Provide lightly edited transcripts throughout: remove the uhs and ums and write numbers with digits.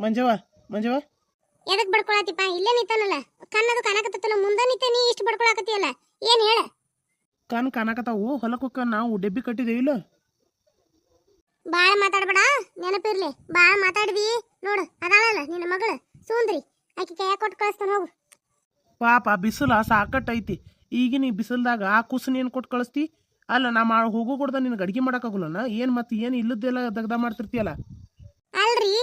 ಮಂಜವ್ವ ಮಂಜವ್ವ ಎದಕ್ ಬಡ್ಕೊಳತಿಪ್ಪ? ಇಲ್ಲೇ ನಿಂತಾನಲ್ಲ, ಕಣ್ಣದು ಕಾಣಕತ್ತಲ್ಲ, ಮುಂದೆ ನಿಂತ ನೀ ಇಷ್ಟು ಬಡ್ಕೊಳಕತ್ತಿಯಲ್ಲ, ಏನ್ ಹೇಳ? ಕಣ್ ಕಾಣಕತ್ತಾವು. ಹೊಲಕ್ಕ ನಾವು ಡೆಬ್ಬಿ ಕಟ್ಟಿದೇವಿಲ್ಲ. ಬಾಳ ಮಾತಾಡ್ಬೇಡ, ನೆನಪಿರ್ಲಿ. ಬಾಳ ಮಾತಾಡಿದಿ ನೋಡು, ಅದಾಳಲ್ಲ ನಿನ್ನ ಮಗಳು ಸುಂದ್ರಿ, ಆಕಿ ಕೈಯಾಗ ಕೊಟ್ಟು ಕಳಿಸ್ತಾನ ಹೋಗು. ಪಾಪ ಬಿಸಿಲ ಸಾಕಟ್ಟೈತಿ. ಈಗಿನ ಈ ಬಿಸಿಲ್ದಾಗ ಆ ಕುಸನ್ ಏನು ಕೊಟ್ಟು ಕಳಿಸ್ತಿ? ಅಲ್ಲ ನಾ ಹೋಗೋ ಕೊಡ್ದ ನಿನಗೆ ಅಡ್ಗೆ ಮಾಡೋಕ್ಕಾಗಲ್ಲನ? ಏನು ಮತ್ತೆ ಏನು ಇಲ್ಲದ್ದೆಲ್ಲ ದಗ್ದ ಮಾಡ್ತಿರ್ತೀಯಲ್ಲ. ಅಲ್ರಿ,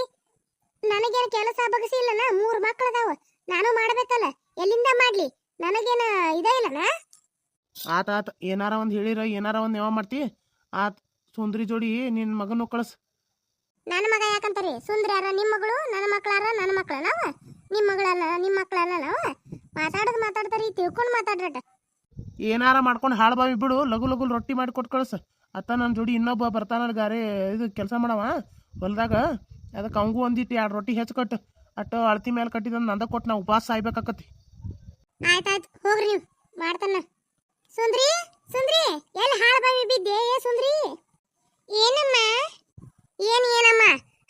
ನನಗೇನು ಕೆಲಸ ಬಗಸಿ ಇಲ್ಲನ? 3 ಮಕ್ಳು ಅದಾವ, ನಾನು ಮಾಡ್ಬೇಕಲ್ಲ. ಎಲ್ಲಿಂದ ಮಾಡ್ಲಿ? ನನಗೇನ ಇದೇ ಇಲ್ಲನ? ಆತ ಏನಾರ ಒಂದು ಹೇಳಿರ ಏನಾರ ಒಂದು ಯಾವ ಮಾಡ್ತಿ. ಆತ್ ಸುಂದ್ರಿ ಜೋಡಿ ನಿನ್ನ ಮಗನೂ ಕಳಿಸ್. ನನ್ನ ಮಗ ಯಾಕಂತಾರಿ? ಸುಂದ್ರಿ ಯಾರ ನಿಮ್ಮ ಮಗಳು, ನನ್ನ ಮಕ್ಕಳಾರ ನನ್ನ ಮಕ್ಕಳನವ, ನಿಮ್ಮ ಮಗಳಲ್ಲ ನಿಮ್ಮ ಮಕ್ಕಳಲ್ಲ ನಾವು. ಮಾತಾಡ್ತಾರಿ, ತಿಳ್ಕೊಂಡು ಮಾತಾಡ್ರಟ. ಏನಾರ ಮಾಡ್ಕೊಂಡು ಹಾಳು ಬಾವಿ ಬಿಡು. ಲಗು ಲಗು ರೊಟ್ಟಿ ಮಾಡಿ ಕೊಟ್ಟು ಕಳಿಸ್. ಅತ್ತ ನನ್ನ ಜೋಡಿ ಇನ್ನೊಬ್ಬ ಬರ್ತಾನ ಗಾರೆ ಇದು ಕೆಲಸ ಮಾಡವ ಹೊಲ್ದಾಗ. ಅದಕ್ಕೆ ಅವಂಗೂ ಒಂದಿಟ್ಟು 2 ರೊಟ್ಟಿ ಹೆಚ್ಚು ಕಟ್ಟು. ಅಟ್ಟು ಅಳತಿ ಮೇಲೆ ಕಟ್ಟಿದಂದು ನಂದ ಕೊಟ್ಟು ನಾವು ಉಪವಾಸ ಸಾಯ್ಬೇಕಾಕತಿ. ಆಯ್ತಾಯ್ತು ಹೋಗ್ರಿ, ನೀವು ಮಾಡ್ತಾನ. ಸುಂದ್ರಿ ಸುಂದ್ರಿ, ಎಲ್ಲಿ ಹಾಳು ಬಾವಿ ಬಿದ್ದೆ? ಸುಂದ್ರಿ ಏನಮ್ಮ? ಏನಮ್ಮ?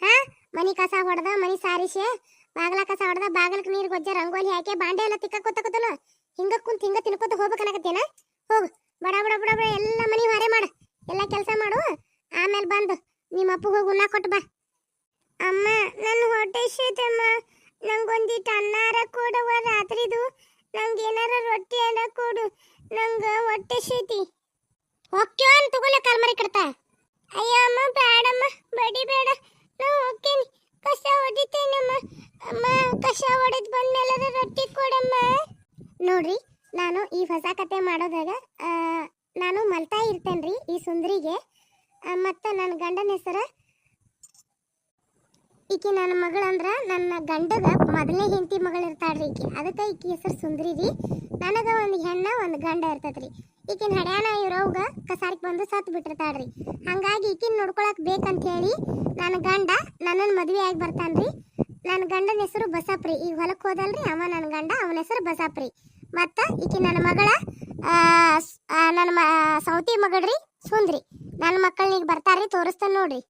ಹಾ, ಮನಿ ಕಸ ಹೊಡೆದ, ಮನಿ ಸಾರಿಸೆ, ಬಾಗ್ಲ ಕಸ ಹೊಡೆದ, ಬಾಗಲಕ್ಕೆ ನೀರು ಗೊಜ್ಜ, ರಂಗೋಲಿ ಹಾಕಿ, ಬಾಂಡೆ ಎಲ್ಲ ತಿಕ್ಕಕೊತ್ತಕತ್ತಲ್ಲ. ಹಿಂಗ ಕುಂತ ಹಿಂಗ ತಿನ್ಕೋತ ಹೋಗ್ಬೇಕನ್ನಕತ್ತೇನ? ಹೋಗು, ಬಡ ಬಡ ಬಡ ಬಡ ಎಲ್ಲ ಮನಿ ಹೊರೆ ಮಾಡು, ಎಲ್ಲ ಕೆಲಸ ಮಾಡು. ಆಮೇಲೆ ಬಂದು ನಿಮ್ಮ ಅಪ್ಪಗೆ ಹೋಗಿ ಉಣ್ಣ ಕೊಟ್ಟು ಬಾ. ಅಮ್ಮ, ನನ್ನ ಹೊಟ್ಟೆ ಶೀತಮ್ಮ, ನಂಗೊಂದಿಟ್ಟು ಅನ್ನಾರ ಕೊಡುವ ರಾತ್ರಿದು. ನಂಗೆ ಏನಾರ ರೊಟ್ಟಿ ಅನ್ನ ಕೊಡು, ನಂಗೆ ಹೊಟ್ಟೆ ಶೀತಿ. ಹೊಕ್ಕ್ಯೋ ಅಂತ ತಗೊಳ್ಳ ಕಾಲ್ಮರಿ ಕಡ್ತಾ. ಅಯ್ಯ ಅಮ್ಮ, ಬೇಡಮ್ಮ, ಬಡಿ ಬೇಡ, ನಾ ಹೋಗ್ತೇನೆ, ಕಸ ಹೊಡಿತೇನಮ್ಮ. ಅಮ್ಮ, ಕಸ ಹೊಡೆದು ಬಂದ್ಮೇಲೆ ರೊಟ್ಟಿ ಕೊಡಮ್ಮ. ನೋಡ್ರಿ, ನಾನು ಈ ಹೊಸ ಕತೆ ಮಾಡೋದಾಗ ನಾನು ಮಲ್ತಾ ಇರ್ತೇನ್ರಿ ಈ ಸುಂದ್ರಿಗೆ. ಮತ್ತು ನನ್ನ ಗಂಡನ ಹೆಸರು ಈಕಿ. ನನ್ನ ಮಗಳಂದ್ರ ನನ್ನ ಗಂಡಗ ಮೊದಲನೇ ಹೆಂಡತಿ ಮಗಳು ಇರ್ತಾಳ್ರಿ ಈಕಿ, ಅದಕ್ಕೆ ಈಕಿ ಹೆಸರು ಸುಂದ್ರಿ ರೀ. ನನಗೆ ಒಂದು ಹೆಣ್ಣ ಒಂದು ಗಂಡ ಇರ್ತೈತ್ರಿ. ಈಕಿನ ಹಡ್ಯಾಣ ಇರೋವಾಗ ಕಸಾರಿಗೆ ಬಂದು ಸತ್ತು ಬಿಟ್ಟಿರ್ತಾಳ್ರಿ. ಹಾಗಾಗಿ ಈಕಿನ ನೋಡ್ಕೊಳಕ್ ಬೇಕಂತ ಹೇಳಿ ನನ್ನ ಗಂಡ ನನ್ನನ್ನು ಮದುವೆ ಆಗಿ ಬರ್ತಾನ್ರಿ. ನನ್ನ ಗಂಡನ ಹೆಸರು ಬಸಪ್ರಿ. ಈಗ ಹೊಲಕ್ಕೆ ಹೋದಲ್ರಿ ಅವ ನನ್ನ ಗಂಡ, ಅವನ ಹೆಸರು ಬಸಪ್ರಿ. ಮತ್ತು ಈಕಿ ನನ್ನ ಮಗಳ ನನ್ನ ಸೌತಿ ಮಗಳ್ರಿ ಸುಂದ್ರಿ. ನನ್ನ ಮಕ್ಕಳನ್ನ ಈಗ ಬರ್ತಾರ್ರಿ, ತೋರಿಸ್ತಾನೆ ನೋಡ್ರಿ.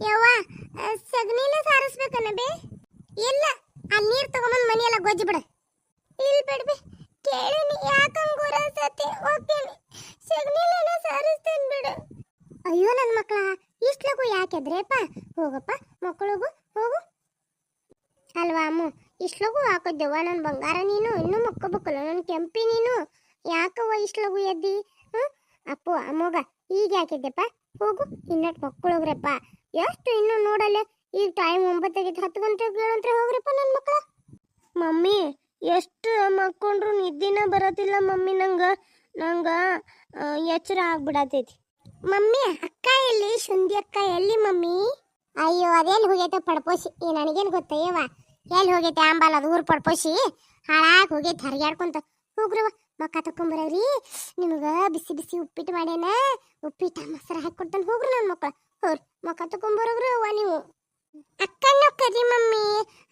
ಯವ್ವ, ಸಗಣಿನ ಸಾರಿಸ್ಬೇಕನ್ನ ಬೇ? ಇಲ್ಲ, ಆ ನೀರು ತಗೊಂಬಂದು ಮನೆಯೆಲ್ಲ ಗೊಜ್ಜು ಬಿಡ. ಇಲ್ಲಿ ಬಿಡ್ಬೆ, ಕೇಳಿನಿ ಯಾಕಂಗೂರ ಸತಿ ಹೋಗ್ತೇನೆ, ಸಗಣಿನ ಸಾರಿಸ್ತೇನೆ ಬಿಡು. ಅಯ್ಯೋ ನನ್ನ ಮಕ್ಕಳ, ಇಷ್ಟಲಗು ಯಾಕೆದ್ರೇಪ? ಹೋಗಪ್ಪ ಮಕ್ಕಳಿಗೂ ಹೋಗು. ಅಲ್ವಾ ಅಮ್ಮ, ಇಷ್ಟಲಗು ಹಾಕೋದ್ದೆವ್ವ ನನ್ನ ಬಂಗಾರ, ನೀನು ಇನ್ನೂ ಮಕ್ಕೋಬೇಕಲ್ಲ ನನ್ನ ಕೆಂಪಿ ನೀನು. ಯಾಕವ್ವ ಇಷ್ಟಲಗು ಎದ್ದಿ? ಅಪ್ಪು ಅಮ್ಮಗ ಈಗ ಯಾಕಿದ್ದೆಪ್ಪ? ಹೋಗು, ಇನ್ನಟ್ಟು ಮಕ್ಕಳೋಗ್ರಪ್ಪ. ಎಷ್ಟು ಇನ್ನೂ ನೋಡಲ್ಲ, ಈಗ ಟೈಮ್ 9 ಆಗೈತೆ, 10 ಗಂಟೆಗೆ ಹೇಳಂತ್ರೆ ಹೋಗ್ರಪ್ಪ ನನ್ನ ಮಕ್ಕಳ. ಮಮ್ಮಿ, ಎಷ್ಟು ಮಕ್ಕೊಂಡ್ರು ನಿದ್ದಿನ ಬರೋದಿಲ್ಲ ಮಮ್ಮಿ. ನಂಗೆ ಎಚ್ಚರ ಆಗ್ಬಿಡತೈತಿ ಮಮ್ಮಿ. ಅಕ್ಕ ಎಲ್ಲಿ? ಶುಂದಿ ಅಕ್ಕ ಎಲ್ಲಿ ಮಮ್ಮಿ? ಅಯ್ಯೋ, ಅದೆಲ್ಲಿ ಹೋಗೈತೆ ಪಡ್ಪೋಸಿ, ನನಗೇನು ಗೊತ್ತಯ್ಯವ ಎಲ್ಲಿ ಹೋಗೈತೆ ಅಂಬಲ್ಲ. ಅದು ಊರು ಪಡ್ಪೋಸಿ ಹಾಳಾಗಿ ಹೋಗೈತೆ ಹರಿಯಾಡ್ಕೊಂತ. ಹೋಗ್ರವ ಮಕ್ಕ ತಕೊಂಬರವ್ರಿ. ನಿಮಗೆ ಬಿಸಿ ಬಿಸಿ ಉಪ್ಪಿಟ್ಟು ಮಾಡ್ಯಾನ, ಉಪ್ಪಿಟ್ಟು ಮೊಸರು ಹಾಕಿ ಕೊಡ್ತಾನೆ. ಹೋಗ್ರಿ ನನ್ನ ಮಕ್ಕಳು, ಹೋಗ್ರಿ ಮಕ್ಕ ತಕೊಂಬರೋಗ್ರಿ. ಅವ್ವ ನೀವು ಅಕ್ಕನ ಕರಿ ಮಮ್ಮಿ.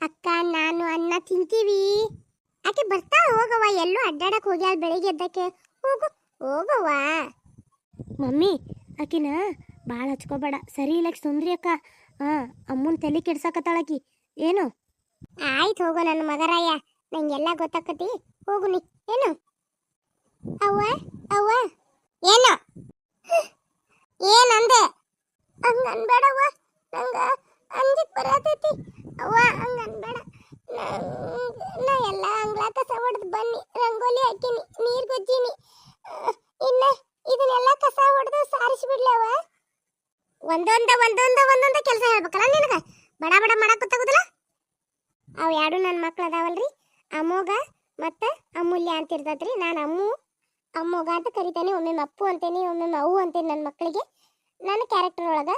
ಅಕ್ಕ ನಾನು ಅನ್ನ ತಿಂತೀವಿ. ಆಕೆ ಬರ್ತಾಳ, ಹೋಗವ್ವ. ಎಲ್ಲೂ ಅಡ್ಡಾಡಕ್ಕೆ ಹೋಗ್ಯಾಳ ಬೆಳಿಗ್ಗೆ ಎದ್ದಕ್ಕೆ. ಹೋಗು ಹೋಗವ್ವ. ಮಮ್ಮಿ, ಆಕಿನ ಭಾಳ ಹಚ್ಕೋಬೇಡ, ಸರಿ ಇಲ್ಲ ಸುಂದ್ರಿ ಅಕ್ಕ. ಅಮ್ಮನ ತಲೆ ಕೆಡ್ಸಾಕತ್ತಾಳಕಿ ಏನು. ಆಯ್ತು ಹೋಗು ನನ್ನ ಮಗರಾಯ, ನಂಗೆಲ್ಲ ಗೊತ್ತಾಕತಿ. ಹೋಗು ನೀ. ಏನು ಅವ್ವ ಅವ್ವ ಏನು ಏನಂದೆ? ಹಂಗ ಅನ್ಬೇಡವ್ವ, ನಂಗೆ ಅಂಜಿಕ್ ಬರತೈತಿ. ಅವ್ವ ಹಂಗ ಅನ್ಬೇಡ. ನಾ ಎಲ್ಲ ಅಂಗ್ಲ ಕಸ ಹೊಡೆದು ಬನ್ನಿ, ರಂಗೋಲಿ ಹಾಕಿನಿ, ನೀರು ಗೊಜ್ಜಿನಿ. ಇನ್ನ ಇದನ್ನೆಲ್ಲ ಕಸ ಹೊಡೆದು ಸಾರಿಸಿಬಿಡ್ಲವ. ಒಂದೊಂದ ಕೆಲಸ ಹೇಳ್ಬೇಕಲ್ಲ ನಿನಗೆ? ಬಡ ಬಡ ಮಾಡಕ್ ಗೊತ್ತಾಗುದಿಲ್ಲ. ಅವು ಎರಡು ನನ್ನ ಮಕ್ಳು ಅದಾವಲ್ರಿ, ಅಮ್ಮೋಗ ಮತ್ತು ಅಮೂಲ್ಯ ಅಂತಿರ್ತೈತ್ರಿ. ನಾನು ಅಮ್ಮೋಗ ಅಂತ ಕರಿತೇನೆ, ಒಮ್ಮೆ ಅಪ್ಪು ಅಂತೇನೆ, ಒಮ್ಮೆ ಅವು ಅಂತೇನೆ ನನ್ನ ಮಕ್ಕಳಿಗೆ. ನನ್ನ ಕ್ಯಾರೆಕ್ಟರ್ ಒಳಗೆ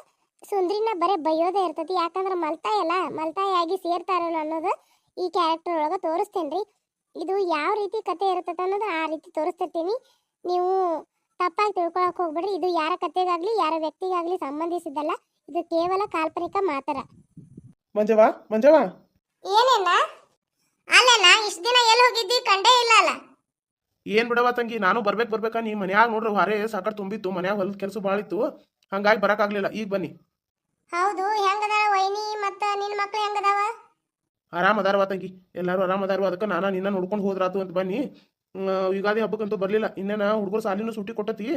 ಸುಂದ್ರಿನ ಬರೀ ಬೈಯೋದೇ ಇರ್ತೈತಿ. ಯಾಕಂದ್ರೆ ಮಲ್ತಾಯಾಗಿ ಸೇರ್ತಾರಲ್ಲ ಅನ್ನೋದು ಈ ಕ್ಯಾರೆಕ್ಟರ್ ಒಳಗೆ ತೋರಿಸ್ತೇನೆ ರೀ. ಇದು ಯಾವ ರೀತಿ ಕತೆ ಇರ್ತೈತೆ ಅನ್ನೋದು ಆ ರೀತಿ ತೋರಿಸ್ತಿರ್ತೀನಿ. ನೀವು ತಪ್ಪಾಗಿ ತಿಳ್ಕೊಳಕ್ಕೆ ಹೋಗ್ಬೇಡ್ರಿ. ಇದು ಯಾರ ಕತೆಗಾಗಲಿ ಯಾರ ವ್ಯಕ್ತಿಗಾಗಲಿ ಸಂಬಂಧಿಸಿದ್ದಲ್ಲ. ಇದು ಕೇವಲ ಕಾಲ್ಪನಿಕ ಮಾತ್ರ. ಮಂಜವ್ವ ಏನೇನ ಅಲ್ಲಣ್ಣ, ಇಷ್ಟು ದಿನ ಎಲ್ಲಿ ಹೋಗಿದ್ದಿ? ಕಂಡೇ ಇಲ್ಲ ಅಲ್ಲ. ಏನು ಬಿಡವ ತಂಗಿ, ನಾನು ಬರ್ಬೇಕಾ. ನೀ ಮನ್ಯಾಗ ನೋಡ್ರಿ ಹೊರೆ ಸಾಕಷ್ಟು ತುಂಬಿತ್ತು, ಮನ್ಯಾಗ ಹೊಲದ ಕೆಲಸ ಭಾಳ ಇತ್ತು, ಹಂಗಾಗಿ ಬರೋಕ್ಕಾಗಲಿಲ್ಲ. ಈಗ ಬನ್ನಿ. ಹೌದು ಹೆಂಗದ ವೈನಿ ಮತ್ತ ನಿನ್ನ ಮಕ್ಳು ಹೆಂಗದಾವ? ಆರಾಮ್ ಅದಾರವ ತಂಗಿ, ಎಲ್ಲರೂ ಆರಾಮ್ ಅದಾರು. ಅದಕ್ಕೆ ನಾನು ನಿನ್ನ ನೋಡ್ಕೊಂಡು ಹೋದ್ರಾತು ಅಂತ ಬನ್ನಿ. ಯುಗಾದಿ ಹಬ್ಬಕ್ಕಂತೂ ಬರಲಿಲ್ಲ. ಇನ್ನೇನ ಹುಡುಗರು ಸಾಲಿನೂ ಸುಟ್ಟಿ ಕೊಟ್ಟತಿ,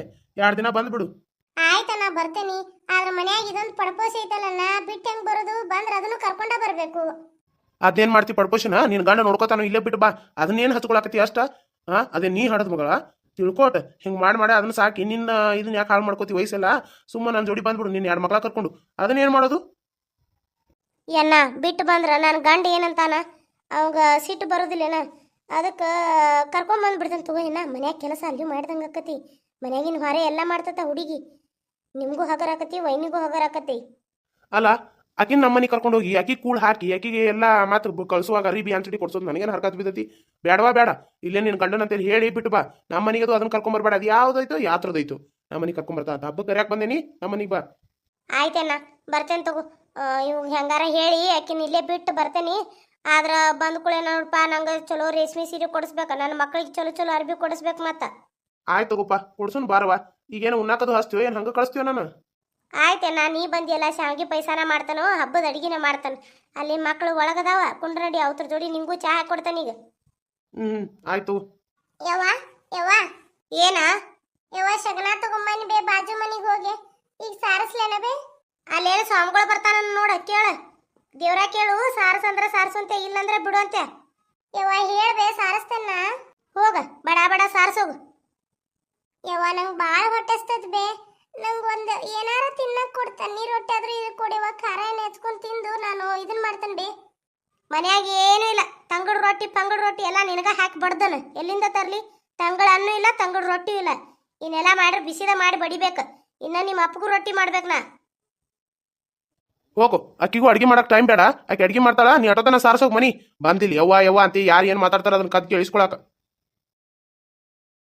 2 ದಿನ ಬಂದ್ಬಿಡು. ಆಯ್ತ ನಾ ಬರ್ತೇನಿ. ಆದ್ರ ಮನ್ಯಾಗ ಇದೊಂದು ಪಡಪೋಸ ಐತಲ್ಲ, ನಾ ಬಿಟ್ಟು ಹೆಂಗ್ ಬರೋದು? ಬಂದ್ರ ಅದನ್ನು ಕರ್ಕೊಂಡ ಬರ್ಬೇಕು. ಅದೇನ್ ಮಾಡ್ತಿ ಪಡ್ಪೋಷನ? ನಿನ್ ಗಂಡ ನೋಡ್ಕೋತಾನು, ಇಲ್ಲೇ ಬಿಟ್ಟು ಬಾ. ಅದನ್ನೇನು ಹಚ್ಕೊಳಕತಿ ಅಷ್ಟ? ಅದೇ ನೀ ಹಡದ್ ಮಗಳ ತಿಳ್ಕೋಟ್. ಹಿಂಗ್ ಮಾಡಿ ಅದನ್ನ ಸಾಕಿ ನಿನ್ನ ಇದನ್ನ ಯಾಕೆ ಹಾಳು ಮಾಡ್ಕೋತಿ? ವಯಸ್ಸೆಲ್ಲ ಸುಮ್ಮ ನನ್ನ ಜೋಡಿ ಬಂದ್ಬಿಡು, ನಿನ್ನ 2 ಮಕ್ಳ ಕರ್ಕೊಂಡು. ಅದನ್ನೇನು ಮಾಡೋದು? ಎನ್ನ ಬಿಟ್ಟು ಬಂದ್ರ ನನ್ನ ಗಂಡ ಏನಂತಾನ? ಅವಾಗ ಸಿಟ್ಟು ಬರೋದಿಲ್ಲೇನ? ಅದಕ್ಕೆ ಕರ್ಕೊಂಡ್ ಬಂದ್ಬಿಡ್ತಾನೆ ತಗೋ. ಏನ ಮನ್ಯಾಗ ಕೆಲಸ ಅಲ್ಲಿ ಮಾಡ್ದಂಗೆ ಆಕತಿ. ಮನ್ಯಾಗಿನ ಹೊರೆ ಎಲ್ಲ ಮಾಡ್ತತ ಹುಡುಗಿ. ನಿಮ್ಗೂ ಹಗರ ಆಕತಿ, ವೈನಿಗೂ ಹಗರ ಆಕತಿ. ಅಲ್ಲ, ಆಕಿನ ನಮ್ಮನಿ ಕರ್ಕೊಂಡು ಹೋಗಿ ಆಕಿ ಕೂಳ್ ಹಾಕಿ ಆಕಿಗೆ ಎಲ್ಲ ಮಾತು ಕಳ್ಸುವಾಗ ಅರಿಬಿ ಅನ್ಸಡಿ ಕೊಡ್ಸೋದು ನನಗೇನು ಹರ್ಕತ್ ಬಿದ್ದತಿ? ಬೇಡವಾ ಬೇಡ. ಇಲ್ಲೇ ನಿನ್ನ ಗಂಡನ ಅಂತೇಳಿ ಹೇಳಿ ಬಿಟ್ಟು ಬಾ. ನಮ್ಮನಿಗೆ ಅದು ಅದನ್ನ ಕರ್ಕೊಂಬರ್ಬೇಡ. ಅದು ಯಾವ್ದಾಯ್ತು ಯಾತ್ರದೈತು ನಮ್ಮನಿಗೆ ಕರ್ಕೊಂಬರ್ತಾ ಅಂತ ಹಬ್ಬಕ್ಕೆ ಕರ್ಯಾಕ್ ಬಂದೇನಿ. ನಮ್ಮನಿಗೆ ಬಾ. ಆಯ್ತೇನ ಬರ್ತೇನೆ ತಗೋ. ಇವ್ ಹೆಂಗಾರ ಹೇಳಿ ಆಕಿನ ಇಲ್ಲೇ ಬಿಟ್ಟು ಬರ್ತೇನಿ. ಆದ್ರ ಬಂದ ಕೂಳೆ ನೋಡಪ್ಪ, ನಂಗೆ ಚಲೋ ರೇಷ್ಮೆ ಸೀರೆ ಕೊಡಿಸ್ಬೇಕ, ನನ್ನ ಮಕ್ಳಿಗೆ ಚಲೋ ಚಲೋ ಅರ್ಬಿ ಕೊಡಿಸ್ಬೇಕು. ಮತ್ತ ಆಯ್ತು ತಗೋಪ್ಪ, ಕೊಡ್ಸುನ್ ಬಾರವಾ. ಈಗೇನು ಉಣ್ಣಾಕದು ಹಚ್ತೀವೋ ಏನು ಹಂಗೆ ಕಳಿಸ್ತೀವ ನಾನು? ಆಯ್ತೇನ ನೀ ಬಂದಿಯಲ್ಲ, ಶಾವಿಗೆ ಪೈಸಾನ ಮಾಡ್ತಾನೋ, ಹಬ್ಬದ ಅಡಿಗೆನ ಮಾಡ್ತಾನ. ಅಲ್ಲಿ ಮಕ್ಳು ಒಳಗದಾವ ಕುಂಡ್ರಡಿ, ಅವ್ರ ಜೋಡಿ ನಿಂಗೂ ಚಹಾ ಕೊಡ್ತಾನ ಈಗ. ಆಯ್ತು. ಯವ್ವ ಯವ್ವ ಏನ ಯವ್ವ, ಶಗನ ತಗೊಂಬನಿ ಬೇ, ಬಾಜು ಮನಿಗೆ ಹೋಗಿ ಈಗ ಸಾರಸ್ಲೇನ ಬೇ? ಅಲ್ಲೇನು ಸ್ವಾಮಿಗಳು ಬರ್ತಾನ ನೋಡ, ಕೇಳ ದೇವ್ರ ಕೇಳು. ಸಾರಸಂದ್ರ ಸಾರಸಂತೆ, ಇಲ್ಲಂದ್ರೆ ಬಿಡುವಂತೆ. ಯವ್ವ ಹೇಳ್ಬೇ, ಸಾರಸ್ತೇನ. ಹೋಗ ಬಡ ಬಡ ಸಾರಸೋಗು. ಯವ್ವ ನಂಗೆ ಭಾಳ ಹೊಟ್ಟೆಸ್ತದ ಬೇ. ನಂಗೆ ಒಂದು ಏನಾರ ತಿನ್ನಕ್ ಕೊಡ್ತಾನೆ. ನೀರು ರೊಟ್ಟಿ ಆದ್ರೂ ಇದು ಕೊಡಿವ, ಖಾರ ಏನು ಹೆಚ್ಕೊಂಡು ತಿಂದು ನಾನು ಇದನ್ನ ಮಾಡ್ತಾನೆ ಬೇ. ಮನ್ಯಾಗ ಏನೂ ಇಲ್ಲ, ತಂಗಡು ರೊಟ್ಟಿ ಪಂಗಡು ರೊಟ್ಟಿ ಎಲ್ಲ ನಿನಗ ಹಾಕಿ ಬಡ್ದನ. ಎಲ್ಲಿಂದ ತರ್ಲಿ? ತಂಗಳು ಹಣ್ಣು ಇಲ್ಲ, ತಂಗಡು ರೊಟ್ಟಿ ಇಲ್ಲ. ಇನ್ನೆಲ್ಲ ಮಾಡ್ರೆ ಬಿಸಿದ ಮಾಡಿ ಬಡಿಬೇಕು. ಇನ್ನ ನಿಮ್ಮ ಅಪ್ಪಗೂ ರೊಟ್ಟಿ ಮಾಡ್ಬೇಕು ನಾ. ಹೋಗು, ಅಕ್ಕಿಗೂ ಅಡ್ಗೆ ಮಾಡಕ್ ಟೈಮ್ ಬೇಡ. ಆಕೆ ಅಡ್ಗೆ ಮಾಡ್ತಾಳ, ನೀ ಅಟೋತನ ಸಾರಸೋಗ್ ಮನಿ ಬಂದಿಲ್ಲ. ಯವ್ವ ಯವ್ವ ಅಂತ ಯಾರು ಏನು ಮಾತಾಡ್ತಾರ ಅದನ್ನ ಕದ್ ಕೇಳಿಸ್ಕೊಳಕ.